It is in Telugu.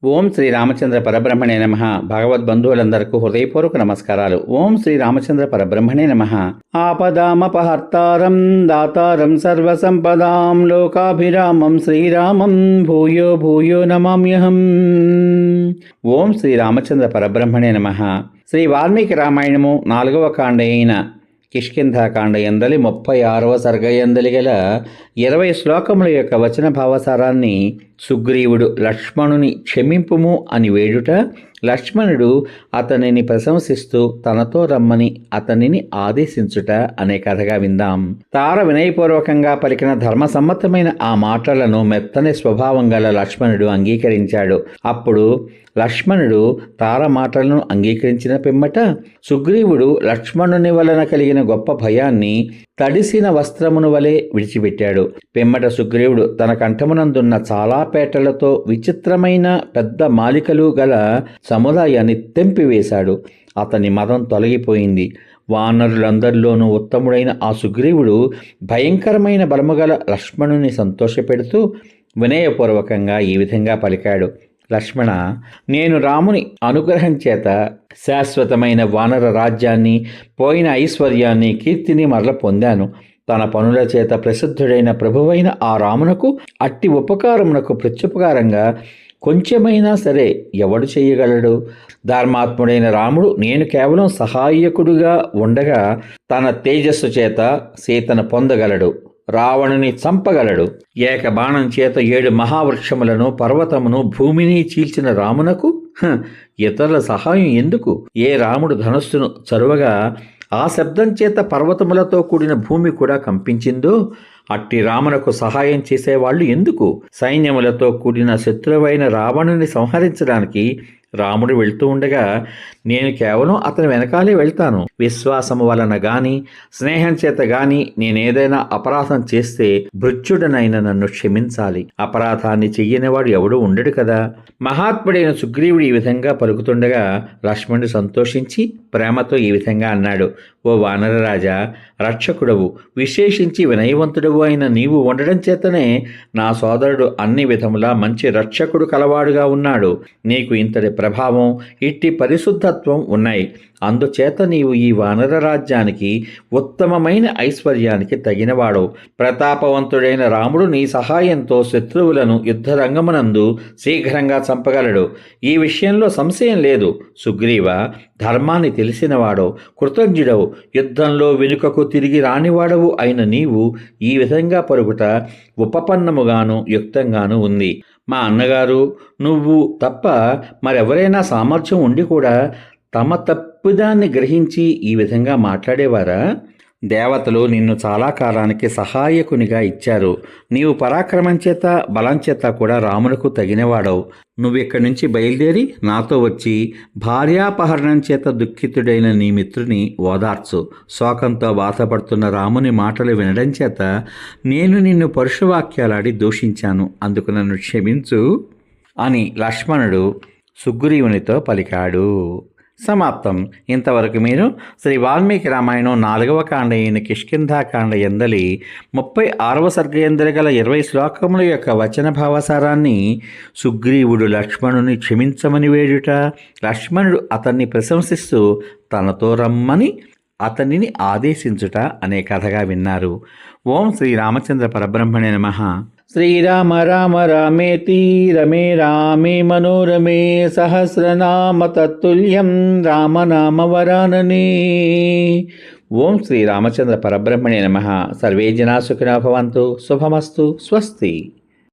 ఓం శ్రీ రామచంద్ర పరబ్రహ్మణే నమః. భగవద్బంధువులందరికీ హృదయపూర్వక నమస్కారాలు. ఓం శ్రీ రామచంద్ర పరబ్రహ్మణే నమః. ఆపదామపహర్తారం దాతారం సర్వసంపదాం లోకాభిరామం శ్రీరామం భూయో భూయో నమామ్యహం. ఓం శ్రీ రామచంద్ర పరబ్రహ్మణే నమః. శ్రీ వాల్మీకి రామాయణము 4వ కాండ అయిన కిష్కింధాకాండ ఎందలి 36వ సర్గయందలి గల 20 శ్లోకముల యొక్క వచన భావసారాన్ని సుగ్రీవుడు లక్ష్మణుని క్షమింపుము అని వేడుట, లక్ష్మణుడు అతనిని ప్రశంసిస్తూ తనతో రమ్మని అతనిని ఆదేశించుట అనే కథగా విందాం. తార వినయపూర్వకంగా పలికిన ధర్మసమ్మతమైన ఆ మాటలను మెత్తని స్వభావం గల లక్ష్మణుడు అంగీకరించాడు. అప్పుడు లక్ష్మణుడు తార మాటలను అంగీకరించిన పిమ్మట సుగ్రీవుడు లక్ష్మణుని వలన కలిగిన గొప్ప భయాన్ని తడిసిన వస్త్రమును వలె విడిచిపెట్టాడు. పిమ్మట సుగ్రీవుడు తన కంఠమునందున్న చాలా పేటలతో విచిత్రమైన పెద్ద మాలికలు గల సముదాయాన్ని తెంపివేశాడు. అతని మదం తొలగిపోయింది. వానరులందరిలోనూ ఉత్తముడైన ఆ సుగ్రీవుడు భయంకరమైన బలముగల లక్ష్మణుని సంతోషపెడుతూ వినయపూర్వకంగా ఈ విధంగా పలికాడు. లక్ష్మణ, నేను రాముని అనుగ్రహం చేత శాశ్వతమైన వానర రాజ్యాన్ని, పోయిన ఐశ్వర్యాన్ని, కీర్తిని మరల పొందాను. తన పనుల చేత ప్రసిద్ధుడైన ప్రభువైన ఆ రామునకు అట్టి ఉపకారమునకు ప్రత్యుపకారంగా కొంచెమైనా సరే ఎవడు చెయ్యగలడు? ధర్మాత్ముడైన రాముడు నేను కేవలం సహాయకుడుగా ఉండగా తన తేజస్సు చేత సీతను పొందగలడు, రావణుని చంపగలడు. ఏక బాణం చేత 7 మహావృక్షములను, పర్వతమును, భూమిని చీల్చిన రామునకు ఇతరుల సహాయం ఎందుకు? ఏ రాముడు ధనస్సును చరువగా ఆ శబ్దం చేత పర్వతములతో కూడిన భూమి కూడా కంపించిందో అట్టి రామునకు సహాయం చేసేవాళ్లు ఎందుకు? సైన్యములతో కూడిన శత్రువైన రావణుని సంహరించడానికి రాముడు వెళ్తూ ఉండగా నేను కేవలం అతని వెనకాలే వెళ్తాను. విశ్వాసము వలన గాని, స్నేహం చేత గాని నేనేదైనా అపరాధం చేస్తే భృత్యుడనైన నన్ను క్షమించాలి. అపరాధాన్ని చెయ్యనివాడు ఎవడూ ఉండడు కదా. మహాత్ముడైన సుగ్రీవుడు ఈ విధంగా పలుకుతుండగా లక్ష్మణుడు సంతోషించి ప్రేమతో ఈ విధంగా అన్నాడు. ఓ వానరరాజా, రక్షకుడవు, విశేషించి వినయవంతుడవు అయిన నీవు ఉండడం చేతనే నా సోదరుడు అన్ని విధములా మంచి రక్షకుడు కలవాడుగా ఉన్నాడు. నీకు ఇంతటి ప్రభావం, ఇట్టి పరిశుద్ధత్వం ఉన్నాయి. అందుచేత నీవు ఈ వానర రాజ్యానికి, ఉత్తమమైన ఐశ్వర్యానికి తగినవాడవు. ప్రతాపవంతుడైన రాముడు నీ సహాయంతో శత్రువులను యుద్ధరంగమునందు శీఘ్రంగా చంపగలడు. ఈ విషయంలో సంశయం లేదు. సుగ్రీవ, ధర్మాన్ని తెలిసినవాడవు, కృతజ్ఞుడవు, యుద్ధంలో వెనుకకు తిరిగి రానివాడవు అయిన నీవు ఈ విధంగా పరుగుట ఉపపన్నముగాను యుక్తంగాను ఉంది. మా అన్నగారు, నువ్వు తప్ప మరెవరైనా సామర్థ్యం ఉండి కూడా తమ తప్పిదాన్ని గ్రహించి ఈ విధంగా మాట్లాడేవారా? దేవతలు నిన్ను చాలా కాలానికి సహాయకునిగా ఇచ్చారు. నీవు పరాక్రమం చేత, బలం చేత కూడా రామునకు తగినవాడవు. నువ్విక్కడి నుంచి బయలుదేరి నాతో వచ్చి భార్యాపహరణం చేత దుఃఖితుడైన నీ మిత్రుని ఓదార్చు. శోకంతో బాధపడుతున్న రాముని మాటలు వినడం చేత నేను నిన్ను పరుషవాక్యాలాడి దూషించాను. అందుకు నన్ను క్షమించు అని లక్ష్మణుడు సుగ్రీవునితో పలికాడు. సమాప్తం. ఇంతవరకు మీరు శ్రీ వాల్మీకి రామాయణం 4వ కాండ అయిన కిష్కింధాకాండ ఎందలి 36వ సర్గ ఎందలి గల 20 శ్లోకముల యొక్క వచన భావసారాన్ని సుగ్రీవుడు లక్ష్మణుని క్షమించమని వేడుట, లక్ష్మణుడు అతన్ని ప్రశంసిస్తూ తనతో రమ్మని అతనిని ఆదేశించుట అనే కథగా విన్నారు. ఓం శ్రీ రామచంద్ర పరబ్రహ్మణే నమః. శ్రీరామ రామ రామేతి రమే రామే మనోరమే సహస్రనామ తత్తుల్యం రామనామ వరాననే. ఓం శ్రీ రామచంద్ర పరబ్రహ్మణే నమః. సర్వే జనా సుఖినో భవంతు. శుభమస్తు. స్వస్తి.